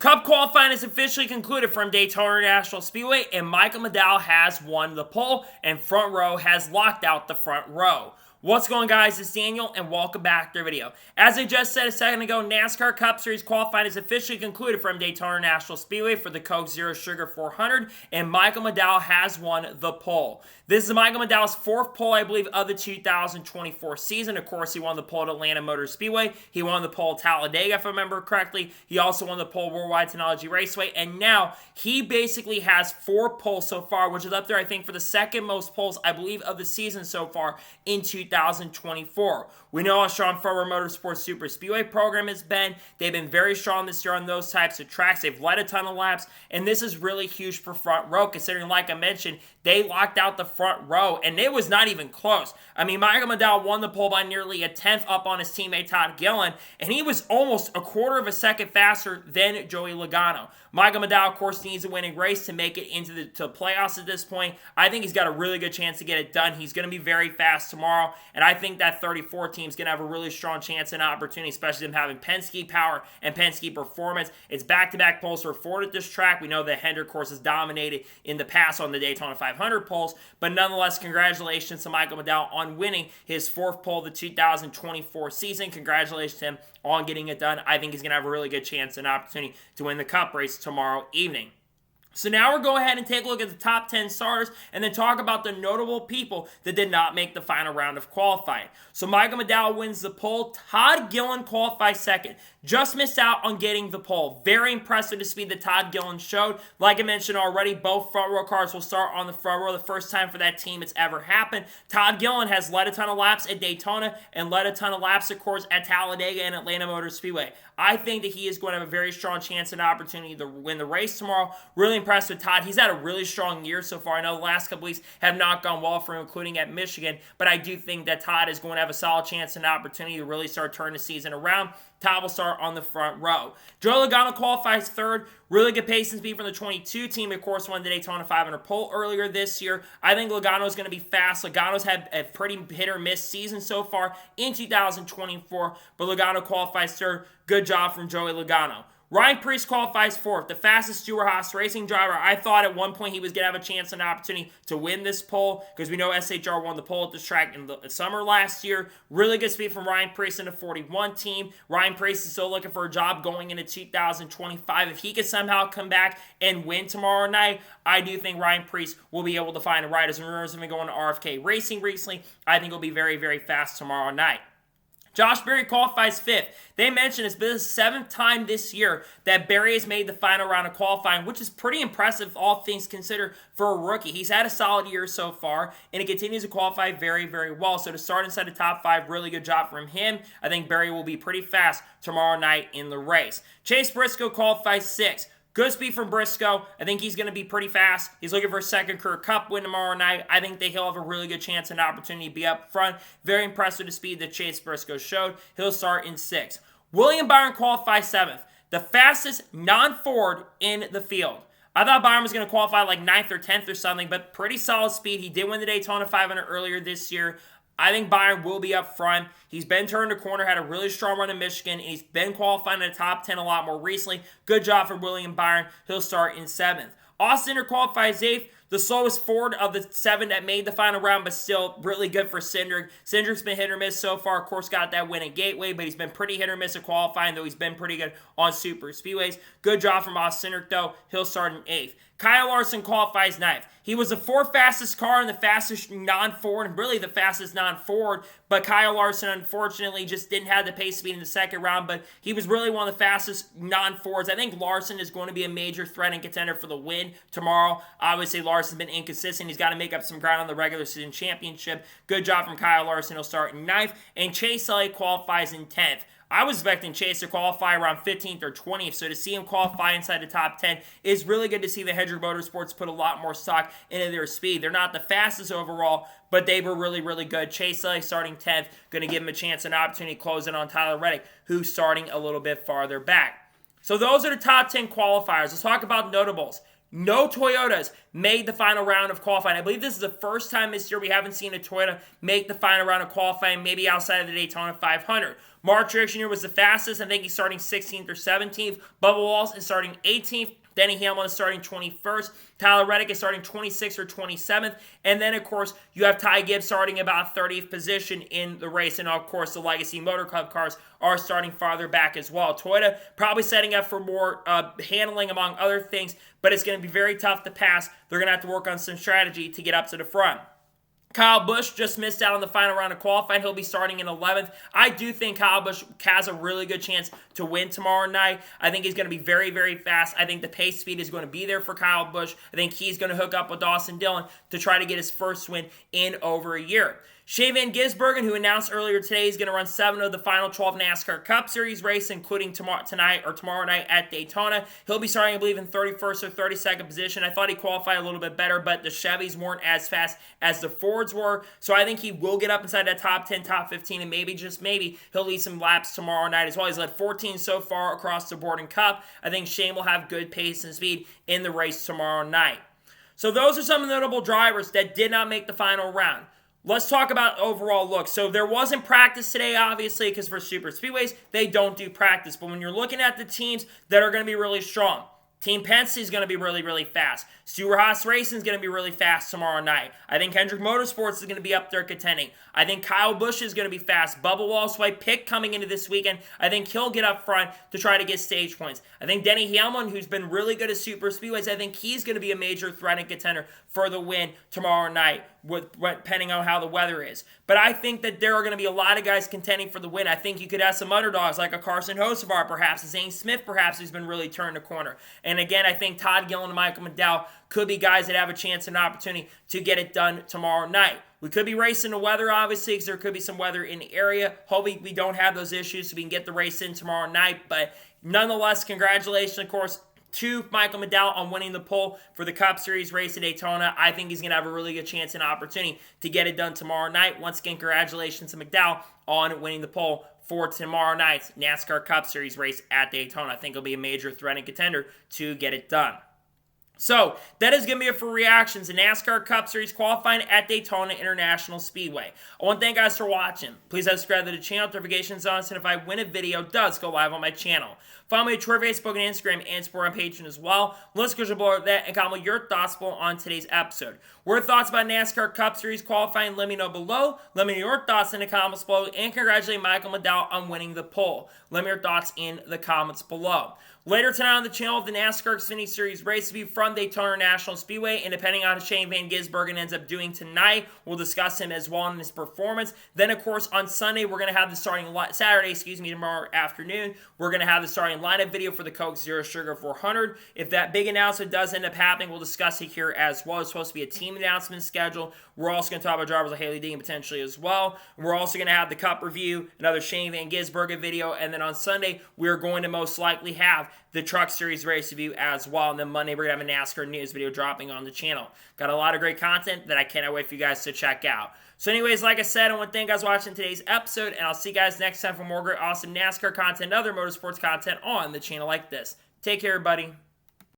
Cup qualifying is officially concluded from Daytona International Speedway, and Michael McDowell has won the pole, and Front Row has locked out the front row. What's going on, guys? It's Daniel, and welcome back to the video. As I just said a second ago, NASCAR Cup Series qualifying is officially concluded from Daytona International Speedway for the Coke Zero Sugar 400, and Michael McDowell has won the pole. This is Michael McDowell's fourth pole, I believe, of the 2024 season. Of course, he won the pole at Atlanta Motor Speedway. He won the pole at Talladega, if I remember correctly. He also won the pole at Worldwide Technology Raceway, and now he basically has 4 poles so far, which is up there, I think, for the second most poles, I believe, of the season so far in 2024. We know how strong Front Row Motorsports Super Speedway program has been. They've been very strong this year on those types of tracks. They've led a ton of laps, and this is really huge for Front Row, considering, like I mentioned, they locked out the front row, and it was not even close. I mean, Michael McDowell won the pole by nearly a tenth up on his teammate Todd Gilliland, and he was almost a quarter of a second faster than Joey Logano. Michael McDowell, of course, needs a winning race to make it into the playoffs at this point. I think he's got a really good chance to get it done. He's going to be very fast tomorrow, and I think that 34 team is going to have a really strong chance and opportunity, especially them having Penske power and Penske performance. It's back-to-back poles for Ford at this track. We know that Hendrick, of course, has dominated in the past on the Daytona 500 poles, but nonetheless, congratulations to Michael McDowell on winning his 4th pole of the 2024 season. Congratulations to him on getting it done. I think he's going to have a really good chance and opportunity to win the Cup race tomorrow evening. So now we'll go ahead and take a look at the top 10 starters and then talk about the notable people that did not make the final round of qualifying. So Michael McDowell wins the pole. Todd Gilliland qualifies second. Just missed out on getting the pole. Very impressive the speed that Todd Gilliland showed. Like I mentioned already, both front row cars will start on the front row. The first time for that team it's ever happened. Todd Gilliland has led a ton of laps at Daytona and led a ton of laps, of course, at Talladega and Atlanta Motor Speedway. I think that he is going to have a very strong chance and opportunity to win the race tomorrow. Really impressed with Todd. He's had a really strong year so far. I know the last couple weeks have not gone well for him, including at Michigan, but I do think that Todd is going to have a solid chance and opportunity to really start turning the season around. Todd will start on the front row. Joey Logano qualifies third. Really good pace and speed from the 22 team. Of course, won the Daytona 500 pole earlier this year. I think Logano is going to be fast. Logano's had a pretty hit or miss season so far in 2024, but Logano qualifies third. Good job from Joey Logano. Ryan Preece qualifies fourth, the fastest Stewart-Haas racing driver. I thought at one point he was going to have a chance and an opportunity to win this pole because we know SHR won the pole at this track in the summer last year. Really good speed from Ryan Preece in the 41 team. Ryan Preece is still looking for a job going into 2025. If he could somehow come back and win tomorrow night, I do think Ryan Preece will be able to find a ride. As rumors have been going to RFK Racing recently, I think he'll be very, very fast tomorrow night. Josh Berry qualifies fifth. They mentioned it's been the 7th time this year that Berry has made the final round of qualifying, which is pretty impressive, all things considered, for a rookie. He's had a solid year so far, and he continues to qualify very, very well. So to start inside the top 5, really good job from him. I think Berry will be pretty fast tomorrow night in the race. Chase Briscoe qualifies 6th. Good speed from Briscoe. I think he's going to be pretty fast. He's looking for a second career Cup win tomorrow night. I think that he'll have a really good chance and opportunity to be up front. Very impressed with the speed that Chase Briscoe showed. He'll start in 6th. William Byron qualifies 7th. The fastest non-Ford in the field. I thought Byron was going to qualify like 9th or 10th or something, but pretty solid speed. He did win the Daytona 500 earlier this year. I think Byron will be up front. He's been turned a corner, had a really strong run in Michigan, and he's been qualifying in the top 10 a lot more recently. Good job for William Byron. He'll start in 7th. Austin Cindric qualifies 8th. The slowest Ford of the 7 that made the final round, but still really good for Cindric. Cindric's been hit or miss so far. Of course, got that win at Gateway, but he's been pretty hit or miss at qualifying, though he's been pretty good on super speedways. Good job from Austin Cindric, though. He'll start in 8th. Kyle Larson qualifies 9th. He was the 4th fastest car and the fastest non-Ford, and really the fastest non-Ford, but Kyle Larson, unfortunately, just didn't have the pace speed in the second round, but he was really one of the fastest non-Fords. I think Larson is going to be a major threat and contender for the win tomorrow. Obviously, Larson's been inconsistent. He's got to make up some ground on the regular season championship. Good job from Kyle Larson. He'll start in 9th, and Chase Elliott qualifies in 10th. I was expecting Chase to qualify around 15th or 20th, so to see him qualify inside the top 10 is really good to see the Hendrick Motorsports put a lot more stock into their speed. They're not the fastest overall, but they were really, really good. Chase Elliott starting 10th, going to give him a chance and opportunity to close in on Tyler Reddick, who's starting a little bit farther back. So those are the top 10 qualifiers. Let's talk about notables. no Toyotas made the final round of qualifying. I believe this is the first time this year we haven't seen a Toyota make the final round of qualifying, maybe outside of the Daytona 500. Mark Truex Jr. was the fastest. I think he's starting 16th or 17th. Bubba Wallace is starting 18th. Denny Hamlin is starting 21st. Tyler Reddick is starting 26th or 27th. And then, of course, you have Ty Gibbs starting about 30th position in the race. And, of course, the Legacy Motor Club cars are starting farther back as well. Toyota probably setting up for more handling, among other things, but it's going to be very tough to pass. They're going to have to work on some strategy to get up to the front. Kyle Busch just missed out on the final round of qualifying. He'll be starting in 11th. I do think Kyle Busch has a really good chance to win tomorrow night. I think he's going to be very, very fast. I think the pace speed is going to be there for Kyle Busch. I think he's going to hook up with Dawson Dillon to try to get his first win in over a year. Shane Van Gisbergen, who announced earlier today he's going to run 7 of the final 12 NASCAR Cup Series race, including tomorrow night at Daytona. He'll be starting, I believe, in 31st or 32nd position. I thought he qualified a little bit better, but the Chevys weren't as fast as the Fords were. So I think he will get up inside that top 10, top 15, and maybe, just maybe, he'll lead some laps tomorrow night as well. He's led 14 so far across the board in Cup. I think Shane will have good pace and speed in the race tomorrow night. So those are some notable drivers that did not make the final round. Let's talk about overall look. So there wasn't practice today, obviously, because for super speedways, they don't do practice. But when you're looking at the teams that are going to be really strong, Team Penske is going to be really, really fast. Stewart Haas Racing is going to be really fast tomorrow night. I think Hendrick Motorsports is going to be up there contending. I think Kyle Busch is going to be fast. Bubba Wallace, who I picked coming into this weekend, I think he'll get up front to try to get stage points. I think Denny Hamlin, who's been really good at super speedways, I think he's going to be a major threat and contender for the win tomorrow night, depending on how the weather is. But I think that there are going to be a lot of guys contending for the win. I think you could have some underdogs like a Carson Hocevar, perhaps, a Zane Smith, perhaps, who's been really turned the corner. And again, I think Todd Gillen and Michael McDowell could be guys that have a chance and opportunity to get it done tomorrow night. We could be racing the weather, obviously, because there could be some weather in the area. Hopefully, we don't have those issues so we can get the race in tomorrow night. But nonetheless, congratulations, of course, to Michael McDowell on winning the pole for the Cup Series race at Daytona. I think he's going to have a really good chance and opportunity to get it done tomorrow night. Once again, congratulations to McDowell on winning the pole for tomorrow night's NASCAR Cup Series race at Daytona. I think it'll be a major threat and contender to get it done. So, that is going to be it for reactions to NASCAR Cup Series qualifying at Daytona International Speedway. I want to thank you guys for watching. Please subscribe to the channel, notifications on, and if I win a video, it does go live on my channel. Follow me on Twitter, Facebook, and Instagram, and support on Patreon as well. Let's go below that and comment your thoughts below on today's episode. What are your thoughts about NASCAR Cup Series qualifying? Let me know below. Let me know your thoughts in the comments below, and congratulate Michael McDowell on winning the pole. Let me know your thoughts in the comments below. Later tonight on the channel, the NASCAR Xfinity Series race will be from Daytona National Speedway, and depending on how Shane Van Gisbergen ends up doing tonight, we'll discuss him as well in his performance. Then, of course, on Sunday, we're going to have the tomorrow afternoon, we're going to have the starting lineup video for the Coke Zero Sugar 400. If that big announcement does end up happening, we'll discuss it here as well. It's supposed to be a team announcement schedule. We're also going to talk about drivers like Haley Dean potentially as well. We're also going to have the Cup review, another Shane Van Gisbergen video, and then on Sunday, we're going to most likely have the Truck Series race review as well. And then Monday, we're going to have a NASCAR news video dropping on the channel. Got a lot of great content that I cannot wait for you guys to check out. So anyways, like I said, I want to thank you guys for watching today's episode, and I'll see you guys next time for more great, awesome NASCAR content and other motorsports content on the channel like this. Take care, everybody.